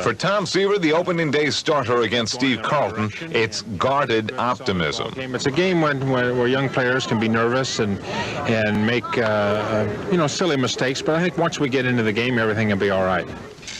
For Tom Seaver, the opening day starter against Steve Carlton, it's guarded optimism. It's a game where young players can be nervous and make silly mistakes, but I think once we get into the game, everything will be all right.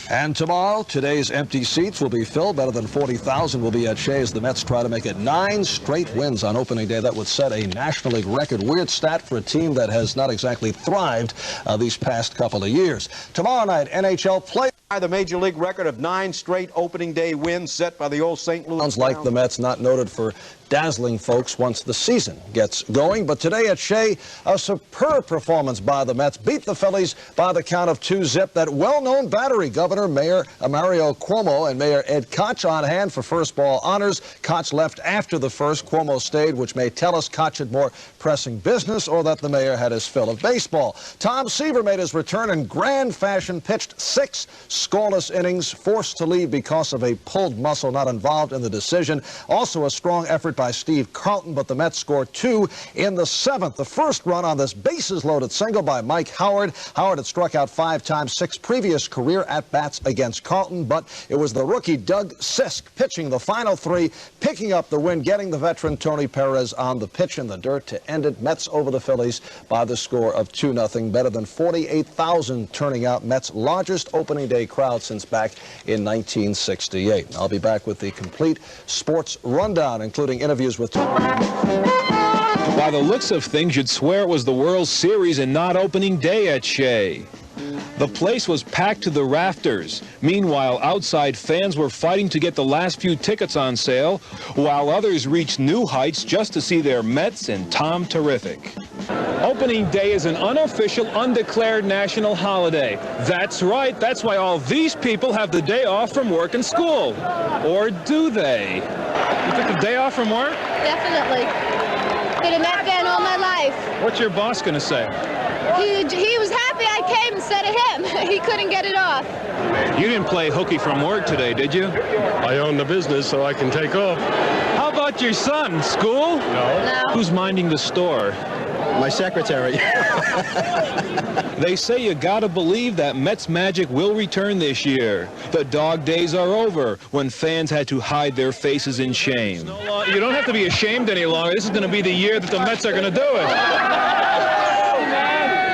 And tomorrow, today's empty seats will be filled. Better than 40,000 will be at Shea as the Mets try to make it 9 straight wins on opening day. That would set a National League record. Weird stat for a team that has not exactly thrived these past couple of years. Tomorrow night, NHL play. The Major League record of 9 straight opening day wins set by the old St. Louis. Sounds like the Mets, not noted for dazzling folks once the season gets going. But today at Shea, a superb performance by the Mets. Beat the Phillies by the count of 2-0. That well-known battery, Governor Mayor Mario Cuomo and Mayor Ed Koch on hand for first ball honors. Koch left after the first. Cuomo stayed, which may tell us Koch had more pressing business or that the mayor had his fill of baseball. Tom Seaver made his return in grand fashion, pitched 6 scoreless innings, forced to leave because of a pulled muscle, not involved in the decision. Also a strong effort by Steve Carlton, but the Mets scored 2 in the 7th. The first run on this bases-loaded single by Mike Howard. Howard had struck out 5 times, 6 previous career at-bats against Carlton, but it was the rookie Doug Sisk pitching the final 3, picking up the win, getting the veteran Tony Perez on the pitch in the dirt to end it. Mets over the Phillies by the score of 2-0. Better than 48,000 turning out. Mets' largest opening day crowd since back in 1968. I'll be back with the complete sports rundown, including interviews with By the looks of things, you'd swear it was the World Series and not opening day at Shea. The place was packed to the rafters. Meanwhile, outside fans were fighting to get the last few tickets on sale, while others reached new heights just to see their Mets and Tom Terrific. Opening day is an unofficial, undeclared national holiday. That's right. That's why all these people have the day off from work and school. Or do they? You took the day off from work? Definitely. Been a Met fan all my life. What's your boss going to say? He was happy I came instead of him. He couldn't get it off. You didn't play hooky from work today, did you? I own the business, so I can take off. How about your son? School? No. Who's minding the store? My secretary. They say you gotta believe that Mets magic will return this year. The dog days are over when fans had to hide their faces in shame. You don't have to be ashamed any longer. This is going to be the year that the Mets are going to do it.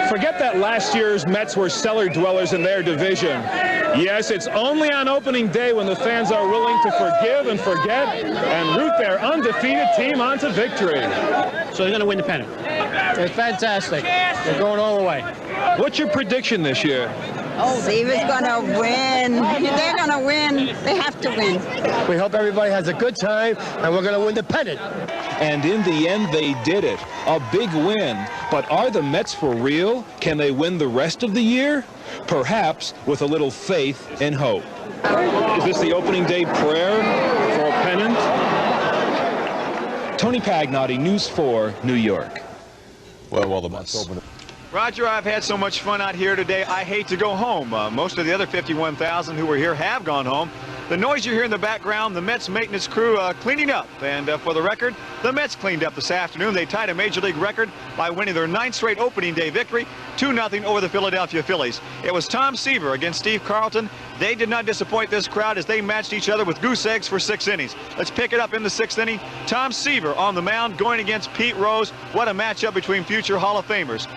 Forget that last year's Mets were cellar dwellers in their division. Yes, it's only on opening day when the fans are willing to forgive and forget and root their undefeated team onto victory. So they're going to win the pennant. It's fantastic. They're going all the way. What's your prediction this year? Seaver's going to win. They're going to win. They have to win. We hope everybody has a good time, and we're going to win the pennant. And in the end, they did it. A big win. But are the Mets for real? Can they win the rest of the year? Perhaps with a little faith and hope. Is this the opening day prayer for a pennant? Tony Pagnotti, News 4, New York. Well, the Mets. Roger, I've had so much fun out here today, I hate to go home. Most of the other 51,000 who were here have gone home. The noise you hear in the background, the Mets maintenance crew cleaning up. And for the record, the Mets cleaned up this afternoon. They tied a Major League record by winning their 9th straight opening day victory, 2-0 over the Philadelphia Phillies. It was Tom Seaver against Steve Carlton. They did not disappoint this crowd as they matched each other with goose eggs for 6 innings. Let's pick it up in the 6th inning. Tom Seaver on the mound going against Pete Rose. What a matchup between future Hall of Famers.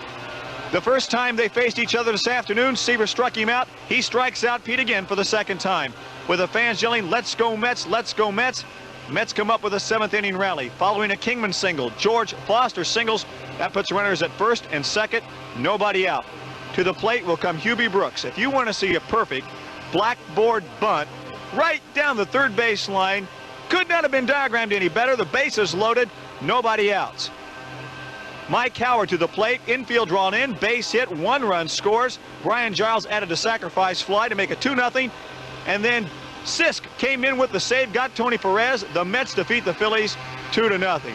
The first time they faced each other this afternoon, Seaver struck him out. He strikes out Pete again for the 2nd time. With the fans yelling, "Let's go Mets, let's go Mets." Mets come up with a 7th inning rally following a Kingman single. George Foster singles. That puts runners at 1st and 2nd. Nobody out. To the plate will come Hubie Brooks. If you want to see a perfect blackboard bunt right down the 3rd base line, could not have been diagrammed any better. The base is loaded. Nobody outs. Mike Howard to the plate, infield drawn in, base hit, 1 run scores. Brian Giles added a sacrifice fly to make it 2-0. And then Sisk came in with the save, got Tony Perez. The Mets defeat the Phillies 2-0.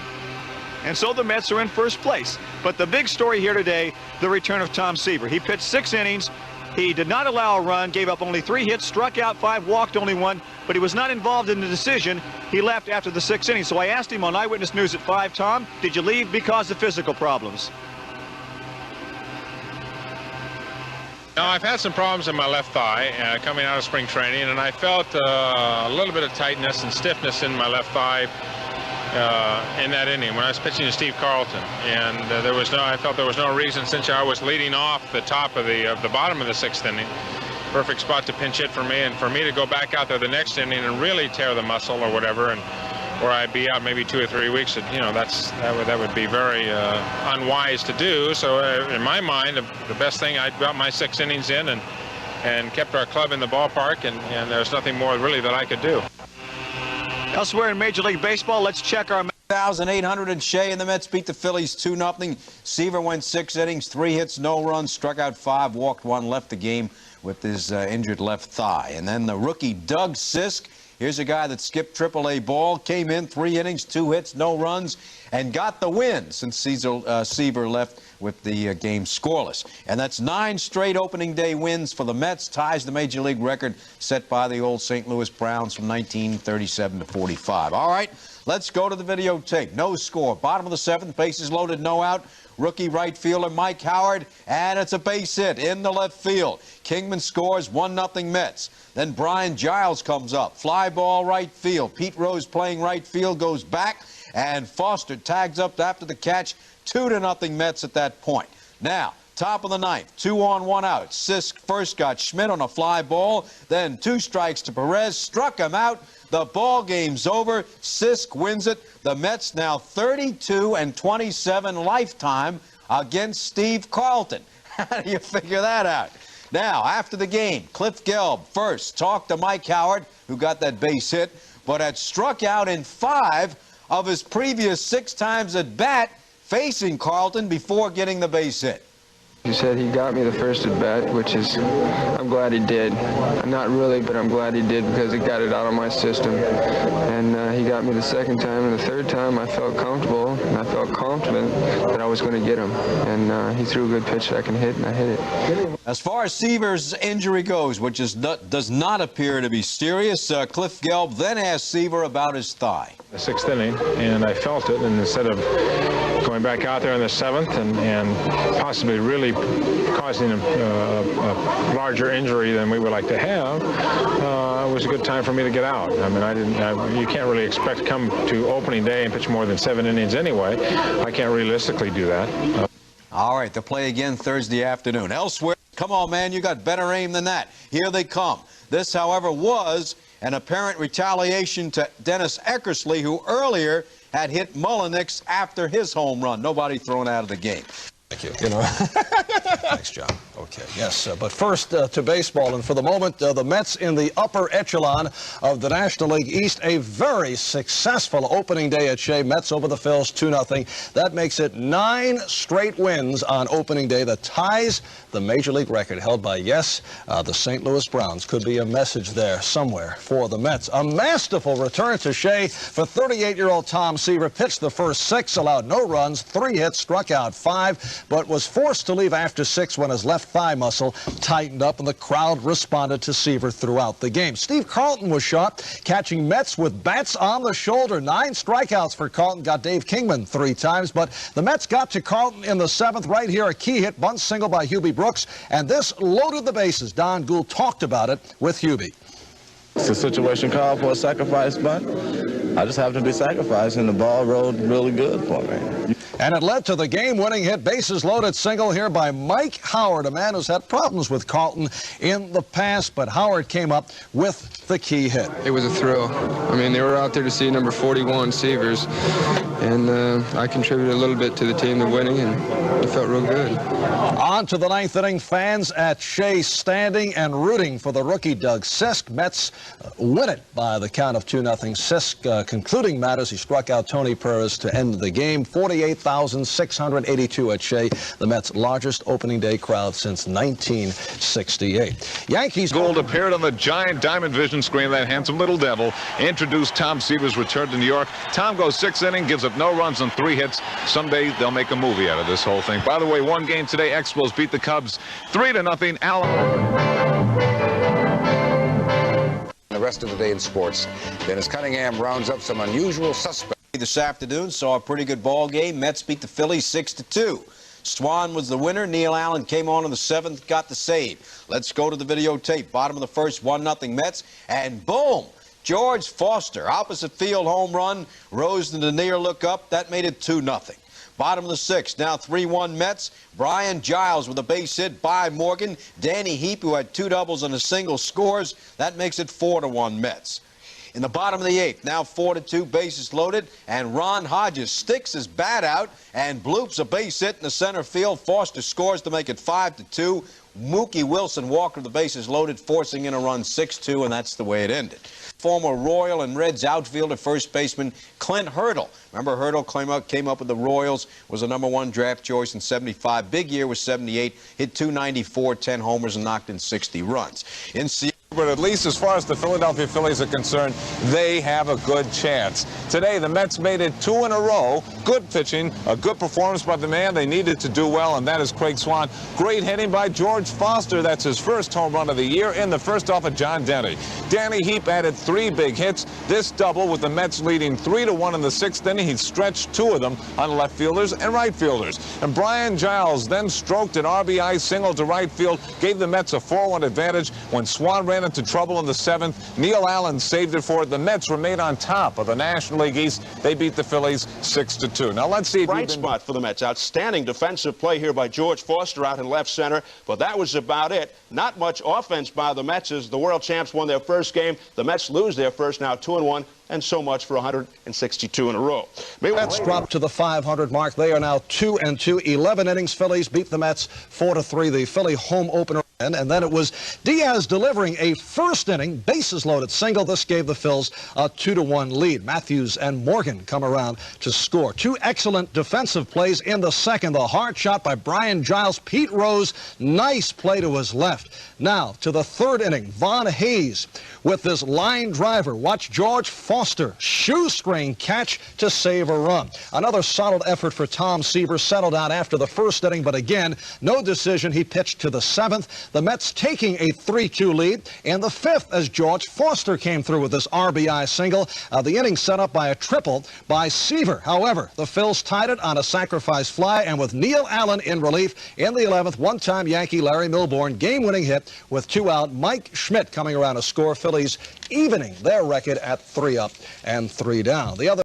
And so the Mets are in first place. But the big story here today, the return of Tom Seaver. He pitched 6 innings. He did not allow a run, gave up only 3 hits, struck out 5, walked only 1, but he was not involved in the decision. He left after the 6th inning. So I asked him on Eyewitness News at 5, Tom, did you leave because of physical problems? Now, I've had some problems in my left thigh coming out of spring training, and I felt a little bit of tightness and stiffness in my left thigh in that inning when I was pitching to Steve Carlton. And I felt there was no reason, since I was leading off the top of the bottom of the 6th inning. Perfect spot to pinch hit for me, and for me to go back out there the next inning and really tear the muscle or whatever, and where I'd be out maybe 2 or 3 weeks, that would be very unwise to do. So in my mind, the best thing, I got my 6 innings in and kept our club in the ballpark, and there's nothing more really that I could do. Elsewhere in Major League Baseball, let's check our 1,800 at Shea, and the Mets beat the Phillies 2-0. Seaver went 6 innings, 3 hits, no runs, struck out 5, walked 1, left the game with his injured left thigh. And then the rookie Doug Sisk, here's a guy that skipped AAA ball, came in 3 innings, 2 hits, no runs, and got the win since Seaver left with the game scoreless. And that's 9 straight opening day wins for the Mets, ties the Major League record set by the old St. Louis Browns from 1937 to 45. All right, let's go to the videotape. No score. Bottom of the 7th, bases loaded, no out. Rookie right fielder Mike Howard, and it's a base hit in the left field. Kingman scores, 1-0 Mets. Then Brian Giles comes up, fly ball right field. Pete Rose playing right field goes back, and Foster tags up after the catch. 2-0 Mets at that point. Now, top of the 9th, 2 on, 1 out. Sisk first got Schmidt on a fly ball, then 2 strikes to Perez, struck him out. The ball game's over. Sisk wins it. The Mets now 32-27 lifetime against Steve Carlton. How do you figure that out? Now, after the game, Cliff Gelb first talked to Mike Howard, who got that base hit, but had struck out in 5 of his previous 6 times at bat facing Carlton before getting the base hit. He said he got me the first at bat, which is, I'm glad he did. Not really, but I'm glad he did because he got it out of my system. And he got me the 2nd time, and the 3rd time I felt comfortable, and I felt confident that I was going to get him. And he threw a good pitch that I can hit, and I hit it. As far as Seaver's injury goes, which does not appear to be serious, Cliff Gelb then asked Seaver about his thigh. The 6th inning, and I felt it, and instead of going back out there in the 7th and possibly really causing a larger injury than we would like to have, it was a good time for me to get out. I mean, you can't really expect to come to opening day and pitch more than 7 innings anyway. I can't realistically do that. All right, they'll play again Thursday afternoon. Elsewhere, come on, man, you got better aim than that. Here they come. This, however, was an apparent retaliation to Dennis Eckersley, who earlier had hit Mullenix after his home run. Nobody thrown out of the game. Thank you. Thanks, John. Okay, yes, but first to baseball, and for the moment, the Mets in the upper echelon of the National League East. A very successful opening day at Shea. Mets over the Phils 2-0. That makes it 9 straight wins on opening day. That ties the Major League record held by, yes, the St. Louis Browns. Could be a message there somewhere for the Mets. A masterful return to Shea for 38-year-old Tom Seaver. Pitched the first 6, allowed no runs, 3 hits, struck out 5. But was forced to leave after 6 when his left thigh muscle tightened up, and the crowd responded to Seaver throughout the game. Steve Carlton was sharp, catching Mets with bats on the shoulder. 9 strikeouts for Carlton, got Dave Kingman 3 times, but the Mets got to Carlton in the 7th. Right here, a key hit, bunt single by Hubie Brooks, and this loaded the bases. Don Gould talked about it with Hubie. It's a situation called for a sacrifice bunt. I just happened to be sacrificed, and the ball rolled really good for me. And it led to the game-winning hit, bases loaded single here by Mike Howard, a man who's had problems with Carlton in the past, but Howard came up with the key hit. It was a thrill. I mean, they were out there to see number 41, Seavers, and I contributed a little bit to the team to winning, and it felt real good. On to the 9th inning, fans at Shea standing and rooting for the rookie Doug Sisk. Mets win it by the count of 2-0. Sisk concluding matters. He struck out Tony Perez to end the game. 48,682 at Shea, the Mets' largest opening day crowd since 1968. Yankees. Gould appeared on the giant diamond vision screen. That handsome little devil introduced Tom Seaver's return to New York. Tom goes 6th inning, gives up no runs and 3 hits. Someday they'll make a movie out of this whole thing. By the way, one game today, Expos beat the Cubs 3-0. The rest of the day in sports. Dennis Cunningham rounds up some unusual suspects. This afternoon saw a pretty good ball game. Mets beat the Phillies 6-2. Swan was the winner. Neil Allen came on in the 7th, got the save. Let's go to the videotape. Bottom of the first, 1-0 Mets, and boom! George Foster, opposite field home run, rose into the near look up. That made it 2-0. Bottom of the 6th, now 3-1 Mets. Brian Giles with a base hit by Morgan. Danny Heap, who had 2 doubles and a single, scores. That makes it 4-1 Mets. In the bottom of the 8th, now 4-2, bases loaded, and Ron Hodges sticks his bat out and bloops a base hit in the center field. Foster scores to make it 5-2. Mookie Wilson walked with the bases loaded, forcing in a run 6-2, and that's the way it ended. Former Royal and Reds outfielder, first baseman Clint Hurdle. Remember, Hurdle came up with the Royals, was a #1 draft choice in '75. Big year was '78, hit .294, 10 homers, and knocked in 60 runs. In Seattle, but at least as far as the Philadelphia Phillies are concerned, they have a good chance. Today, the Mets made it 2 in a row. Good pitching, a good performance by the man they needed to do well, and that is Craig Swan. Great hitting by George Foster. That's his first home run of the year in the first off of John Denny. Danny Heap added 3 big hits. This double with the Mets leading 3-1 in the 6th inning. He stretched 2 of them on left fielders and right fielders. And Brian Giles then stroked an RBI single to right field, gave the Mets a 4-1 advantage. When Swan ran into trouble in the 7th, Neil Allen saved it for it. The Mets remain on top of the National League East. They beat the Phillies 6-2. Now let's see if bright spot for the Mets. Outstanding defensive play here by George Foster out in left center, but that was about it. Not much offense by the Mets as the world champs won their first game. The Mets lose their first, now 2-1. And so much for 162 in a row. Mets dropped to the 500 mark. They are now 2-2. 11 innings. Phillies beat the Mets 4-3. The Philly home opener. And then it was Diaz delivering a first inning bases loaded single. This gave the Phils a 2-1 lead. Matthews and Morgan come around to score. 2 excellent defensive plays in the second. The hard shot by Brian Giles. Pete Rose, nice play to his left. Now to the 3rd inning. Von Hayes with this line driver. Watch George Foster shoestring catch to save a run. Another solid effort for Tom Seaver. Settled out after the first inning, but again, no decision. He pitched to the 7th. The Mets taking a 3-2 lead in the 5th as George Foster came through with this RBI single. The inning set up by a triple by Seaver. However, the Phils tied it on a sacrifice fly, and with Neil Allen in relief in the 11th, one-time Yankee Larry Milbourne game-winning hit with 2 out. Mike Schmidt coming around to score. Phillies evening their record at 3 up and 3 down. The other